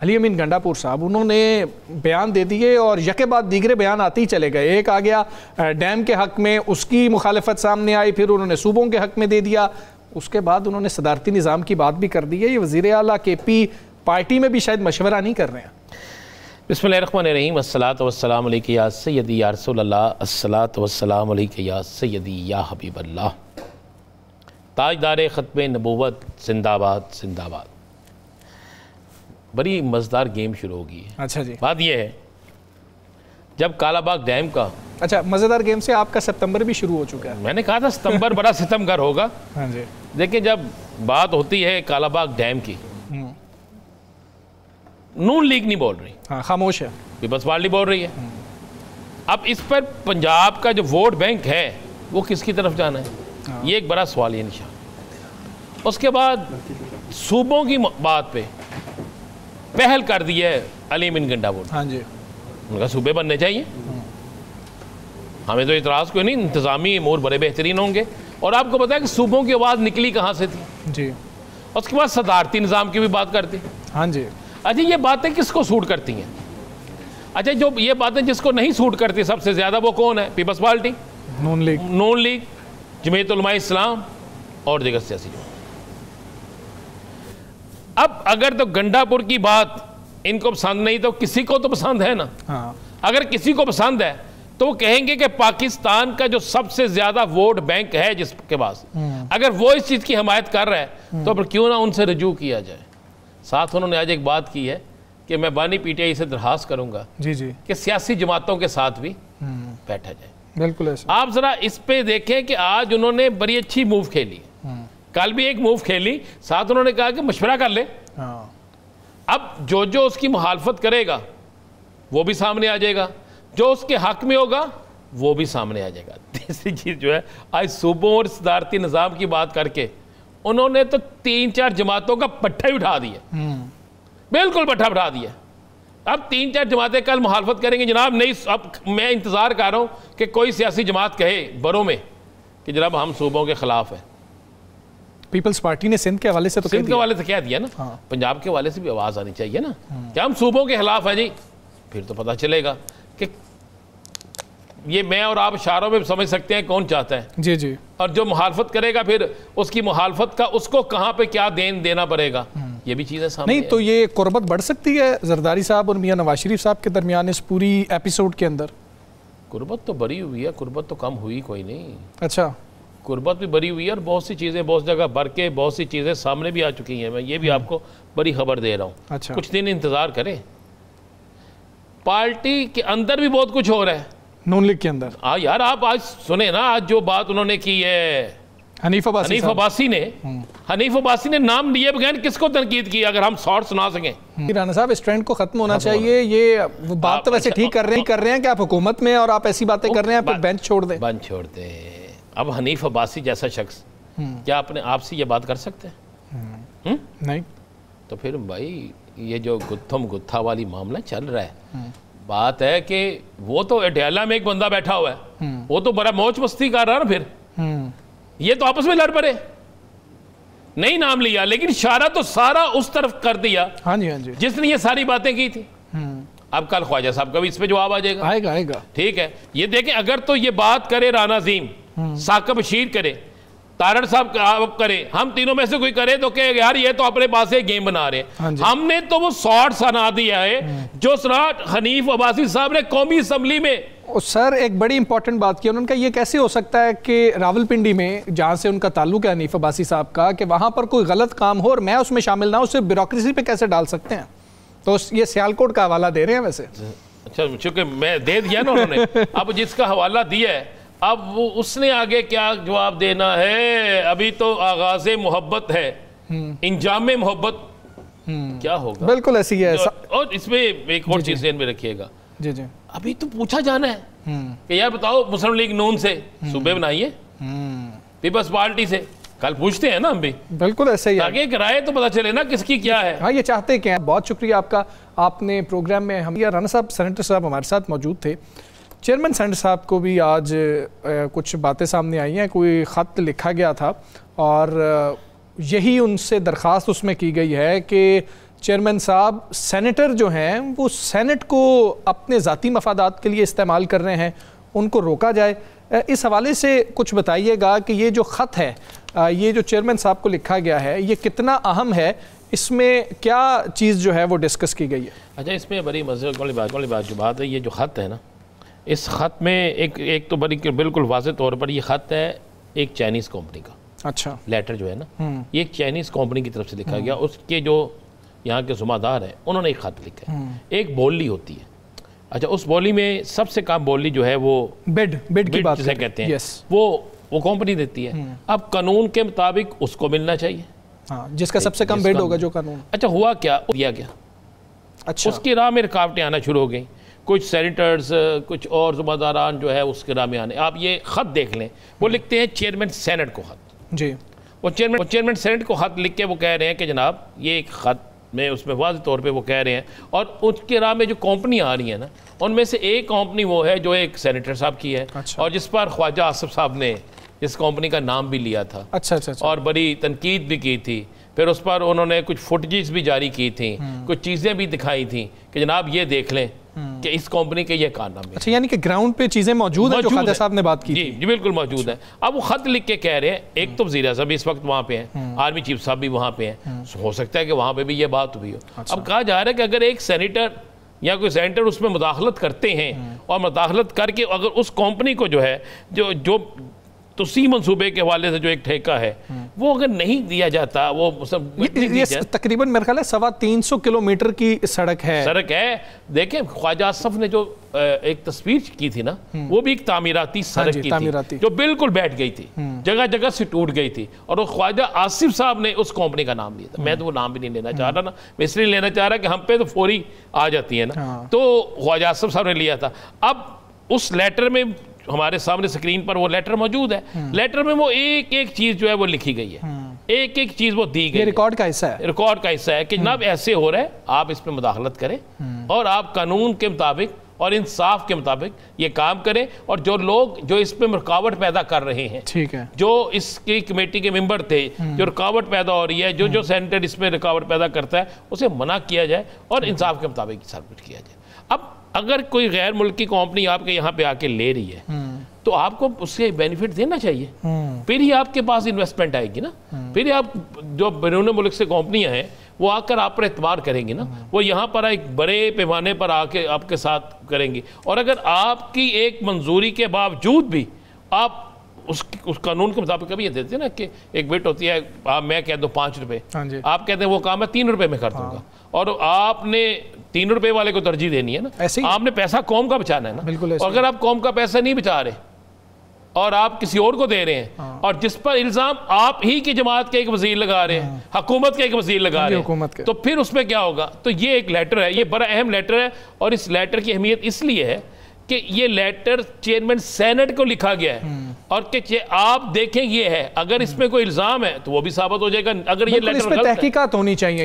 علی امین گنڈاپور صاحب انہوں نے بیان دے دیے اور یکے بعد دیگرے بیان آتے ہی چلے گئے. ایک آ گیا ڈیم کے حق میں, اس کی مخالفت سامنے آئی, پھر انہوں نے صوبوں کے حق میں دے دیا, اس کے بعد انہوں نے صدارتی نظام کی بات بھی کر دی ہے. یہ وزیر اعلیٰ کے پی پارٹی میں بھی شاید مشورہ نہیں کر رہے ہیں. بسم اللہ الرحمن الرحیم. الصلاۃ والسلام علیک یا سیدی یا رسول اللہ. الصلاۃ والسلام علیک یا سیدی یا حبیب اللہ. تاجدار ختم نبوت زندہ باد زندہ باد. بڑی مزدار گیم شروع ہوگی. اچھا جی, بات یہ ہے جب کالا باغ ڈیم کا, اچھا مزیدار گیم سے آپ کا ستمبر بھی شروع ہو چکا ہے. میں نے کہا تھا ستمبر بڑا ستم گر ہوگا. ہاں جی, دیکھیں جب بات ہوتی ہے کالا باغ ڈیم کی, نون لیگ نہیں بول رہی, ہاں خاموش ہے, پیپلز پارٹی بول رہی ہے. اب اس پر پنجاب کا جو ووٹ بینک ہے وہ کس کی طرف جانا ہے, یہ ایک بڑا سوال ہے نشان. اس کے بعد صوبوں کی بات پہ پہل کر دی ہے علی امین گنڈاپور. ہاں جی, ان کا صوبے بننے چاہیے, ہمیں تو اعتراض کوئی نہیں, انتظامی امور بڑے بہترین ہوں گے. اور آپ کو پتا ہے کہ صوبوں کی آواز نکلی کہاں سے تھی. جی, اس کے بعد صدارتی نظام کی بھی بات کرتی. ہاں جی, اچھا یہ باتیں کس کو سوٹ کرتی ہیں؟ اچھا جو یہ باتیں جس کو نہیں سوٹ کرتی سب سے زیادہ وہ کون ہے؟ پیپلز پارٹی, نون لیگ, جمعیت علماء اسلام اور دیگر سیاسی جماعت. اب اگر تو گنڈاپور کی بات ان کو پسند نہیں تو کسی کو تو پسند ہے نا. اگر کسی کو پسند ہے تو وہ کہیں گے کہ پاکستان کا جو سب سے زیادہ ووٹ بینک ہے جس کے پاس, اگر وہ اس چیز کی حمایت کر رہا ہے تو پھر کیوں نہ ان سے رجوع کیا جائے. ساتھ انہوں نے آج ایک بات کی ہے کہ میں بانی پی ٹی آئی سے درخواست کروں گا جی جی کہ سیاسی جماعتوں کے ساتھ بھی بیٹھا جائے. بالکل ایسا. آپ ذرا اس پہ دیکھیں کہ آج انہوں نے بڑی اچھی موو کھیلی, کل بھی ایک موو کھیلی, ساتھ انہوں نے کہا کہ مشورہ کر لے. اب جو اس کی مخالفت کرے گا وہ بھی سامنے آ جائے گا, جو اس کے حق میں ہوگا وہ بھی سامنے آ جائے گا. تیسری چیز جو ہے, آج صوبوں اور صدارتی نظام کی بات کر کے انہوں نے تو 3-4 جماعتوں کا پٹھا ہی اٹھا دیا, بالکل پٹھا اٹھا دیا. اب 3-4 جماعتیں کل مخالفت کریں گے. جناب نہیں, اب میں انتظار کر رہا ہوں کہ کوئی سیاسی جماعت کہے بروں میں کہ جناب ہم صوبوں کے خلاف ہیں. پیپلز پارٹی نے سندھ کے حوالے سے تو سندھ کے حوالے سے کہہ دیا نا, پنجاب کے حوالے سے بھی آواز آنی چاہیے نا کہ ہم صوبوں کے خلاف ہیں جی. پھر تو پتہ چلے گا کہ یہ میں اور آپ اشاروں میں سمجھ سکتے ہیں کون چاہتا ہے. جی جی, اور جو مخالفت کرے گا پھر اس کی مخالفت کا اس کو کہاں پہ کیا دینا پڑے گا, یہ بھی چیزیں سامنے نہیں. تو یہ قربت بڑھ سکتی ہے زرداری صاحب اور میاں نواز شریف صاحب کے درمیان اس پوری ایپیسوڈ کے اندر؟ قربت تو بڑی ہوئی ہے, قربت تو کم ہوئی کوئی نہیں. اچھا, قربت بھی بڑی ہوئی ہے اور بہت سی چیزیں بہت جگہ بڑھ کے بہت سی چیزیں سامنے بھی آ چکی ہیں. میں یہ بھی آپ کو بڑی خبر دے رہا ہوں. اچھا, کچھ دن انتظار کریں. پارٹی کے اندر بھی بہت کچھ ہو رہا ہے, نون لیگ کے اندر. یار آپ آج سنیں نا, آج جو بات انہوں نے کی ہے حنیف عباسی نے نام لیے بغیر کس کو تنقید کی, اگر ہم شارٹ سنا سکیں. رانا صاحب اس ٹرینڈ کو ختم ہونا چاہیے. یہ بات تو ویسے ٹھیک کر رہے ہیں کہ آپ حکومت میں اور آپ ایسی باتیں کر رہے ہیں, پھر بینچ چھوڑ دیں. اب حنیف عباسی جیسا شخص کیا اپنے آپ سے یہ بات کر سکتے ہیں؟ نہیں. تو پھر بھائی یہ جو گتھم گتھا والی معاملہ چل رہا ہے, بات ہے کہ وہ تو اڈیالہ میں ایک بندہ بیٹھا ہوا ہے, وہ تو بڑا موج مستی کر رہا ہے نا. پھر یہ تو آپس میں لڑ پڑے, نہیں نام لیا لیکن اشارہ تو سارا اس طرف کر دیا جس نے یہ ساری باتیں کی تھی. اب کل خواجہ صاحب کا بھی اس پہ جواب آ جائے گا. ٹھیک ہے, یہ دیکھیں اگر تو یہ بات کرے رانا عظیم, ثاقب بشیر کرے, تارڑ صاحب کرے, ہم تینوں میں سے کوئی کرے تو کہ یار یہ تو اپنے پاس ایک گیم بنا رہے ہیں. ہم نے تو وہ شارٹ سنا دیا ہے جو شارٹ حنیف عباسی صاحب نے قومی اسمبلی میں. سر ایک بڑی امپورٹنٹ بات کی, انہوں نے کہا یہ کیسے ہو سکتا ہے کہ راولپنڈی میں جہاں سے ان کا تعلق ہے حنیف عباسی صاحب کا, کہ وہاں پر کوئی غلط کام ہو اور میں اس میں شامل نہ ہوں, اسے بیوروکریسی پہ کیسے ڈال سکتے ہیں؟ تو یہ سیالکوٹ کا حوالہ دے رہے ہیں ویسے. اچھا, چونکہ میں دے دیا نا انہوں نے, اب جس کا حوالہ دیا ہے اب وہ اس نے آگے کیا جواب دینا ہے. ابھی تو آغاز محبت ہے, انجام محبت کیا ہوگا. بالکل ایسی ہے. اور اس میں ایک اور چیز ذہن میں رکھیے گا, جی جی, ابھی تو پوچھا جانا ہے کہ یار بتاؤ مسلم لیگ نون سے صوبے بنائیے, پیپلز پارٹی سے کل پوچھتے ہیں نا ہم بھی. بالکل ایسے ہی, آگے کرائے تو پتہ چلے نا کس کی کیا ہے. ہاں, یہ چاہتے کیا ہیں. بہت شکریہ آپ کا, آپ نے پروگرام میں ہم رانا صاحب سینیٹر صاحب ہمارے ساتھ موجود تھے. چیئرمین سینیٹر صاحب کو بھی آج کچھ باتیں سامنے آئی ہیں. کوئی خط لکھا گیا تھا اور یہی ان سے درخواست اس میں کی گئی ہے کہ چیئرمین صاحب سینیٹر جو ہیں وہ سینٹ کو اپنے ذاتی مفادات کے لیے استعمال کر رہے ہیں، ان کو روکا جائے. اس حوالے سے کچھ بتائیے گا کہ یہ جو خط ہے، یہ جو چیئرمین صاحب کو لکھا گیا ہے، یہ کتنا اہم ہے، اس میں کیا چیز جو ہے وہ ڈسکس کی گئی ہے؟ اچھا، اس میں بڑی مزے والی بات ہے، یہ جو خط ہے نا، اس خط میں ایک تو بڑی بالکل واضح طور پر یہ خط ہے ایک چائنیز کمپنی کا. اچھا. لیٹر جو ہے نا، یہ ایک چائنیز کمپنی کی طرف سے لکھا گیا. اس کے جو یہاں کے ذمہ دار ہیں انہوں نے ایک خط لکھا ہے. ایک بولی ہوتی ہے. اچھا، اس بولی میں سب سے کم بولی جو ہے وہ بڈ کی بات جسے کہتے ہیں، وہ کمپنی دیتی ہے. اب قانون کے مطابق اس کو ملنا چاہیے، جس کا سب سے کم بڈ ہوگا جو قانون. اچھا، ہوا کیا؟ دیا گیا. اچھا. اس کی راہ میں رکاوٹیں آنا شروع ہو گئیں. کچھ سینیٹرز، کچھ اور ذمہ داران جو ہے اس کے راہ میں آنے. آپ یہ خط دیکھ لیں، وہ لکھتے ہیں چیئرمین سینٹ کو خط. جی. وہ چیئرمین سینٹ کو خط لکھ کے وہ کہہ رہے ہیں کہ جناب یہ ایک خط میں، اس میں واضح طور پہ وہ کہہ رہے ہیں. اور اس کے راہ میں جو کمپنی آ رہی ہیں نا، ان میں سے ایک کمپنی وہ ہے جو ایک سینیٹر صاحب کی ہے. اچھا. اور جس پر خواجہ آصف صاحب نے اس کمپنی کا نام بھی لیا تھا. اچھا اچھا. اور بڑی تنقید بھی کی تھی. پھر اس پر انہوں نے کچھ فوٹیجز بھی جاری کی تھیں، کچھ چیزیں بھی دکھائی تھیں کہ جناب یہ دیکھ لیں کہ اس کمپنی کے یہ کارنامے. اچھا، یعنی کہ گراؤنڈ پہ چیزیں موجود ہیں جو خواجہ صاحب نے بات کی. جی بالکل موجود ہیں. اب وہ خط لکھ کے کہہ رہے ہیں، ایک تو وزیر اعظم اس وقت وہاں پہ ہیں، آرمی چیف صاحب بھی وہاں پہ ہیں، ہو سکتا ہے کہ وہاں پہ بھی یہ بات ہوئی ہو. اب کہا جا رہا ہے کہ اگر ایک سینیٹر یا کوئی سینیٹر اس میں مداخلت کرتے ہیں اور مداخلت کر کے اگر اس کمپنی کو جو ہے جو توسیع منصوبے کے حوالے سے جو ایک ٹھیکہ ہے وہ اگر نہیں دیا جاتا، وہ تقریباً میرے خیال ہے 350 کلومیٹر کی سڑک ہے. دیکھیں خواجہ آصف نے جو ایک تصویر کی تھی نا، وہ بھی ایک تعمیراتی سڑک کی تھی جو بالکل بیٹھ گئی تھی، جگہ جگہ سے ٹوٹ گئی تھی. اور وہ خواجہ آصف صاحب نے اس کمپنی کا نام لیا تھا. میں تو وہ نام بھی نہیں لینا چاہ رہا نا، میں اس لیے لینا چاہ رہا کہ ہم پہ تو فوری آ جاتی ہے نا. تو خواجہ آصف صاحب نے لیا تھا. اب اس لیٹر میں ہمارے سامنے سکرین پر وہ لیٹر موجود ہے. لیٹر میں وہ ایک چیز جو ہے وہ لکھی گئی ہے، ایک چیز وہ دی گئی. یہ ریکارڈ کا حصہ ہے کہ جناب ایسے ہو رہا ہے، آپ اس پہ مداخلت کریں اور آپ قانون کے مطابق اور انصاف کے مطابق یہ کام کریں. اور جو لوگ جو اس پہ رکاوٹ پیدا کر رہے ہیں، ٹھیک ہے، جو اس کی کمیٹی کے ممبر تھے، جو رکاوٹ پیدا ہو رہی ہے، جو سینیٹر اس پہ رکاوٹ پیدا کرتا ہے، اسے منع کیا جائے اور انصاف کے مطابق سب کچھ کیا جائے. اب اگر کوئی غیر ملکی کمپنی آپ کے یہاں پہ آ کے لے رہی ہے تو آپ کو اس سے بینیفٹ دینا چاہیے. پھر ہی آپ کے پاس انویسٹمنٹ آئے گی نا. پھر ہی آپ جو بیرون ملک سے کمپنیاں ہیں وہ آ کر آپ پر اعتبار کریں گی نا. وہ یہاں پر ایک بڑے پیمانے پر آ کے آپ کے ساتھ کریں گی. اور اگر آپ کی ایک منظوری کے باوجود بھی آپ اس قانون کے مطابق کبھی یہ دیتے ہیں نا کہ ایک بٹ ہوتی ہے، میں کہہ دوں 5 روپے، آپ کہتے ہیں وہ کام میں 3 روپے میں کر دوں گا، اور آپ نے 3 روپے والے کو ترجیح دینی ہے نا. آپ نے پیسہ قوم کا بچانا ہے نا. اور اگر آپ قوم کا پیسہ نہیں بچا رہے اور آپ کسی اور کو دے رہے ہیں، اور جس پر الزام آپ ہی کی جماعت کے ایک وزیر لگا رہے ہیں، حکومت کے ایک وزیر لگا رہے ہیں، تو پھر اس میں کیا ہوگا؟ تو یہ ایک لیٹر ہے، یہ بڑا اہم لیٹر ہے. اور اس لیٹر کی اہمیت اس لیے ہے کہ یہ لیٹر چیئرمین سینٹ کو لکھا گیا ہے. اور کہ آپ دیکھیں یہ ہے، اگر اس میں کوئی الزام ہے تو وہ بھی ثابت ہو جائے گا. اگر یہ لیٹر اس پہ تحقیقات ہونی چاہیے.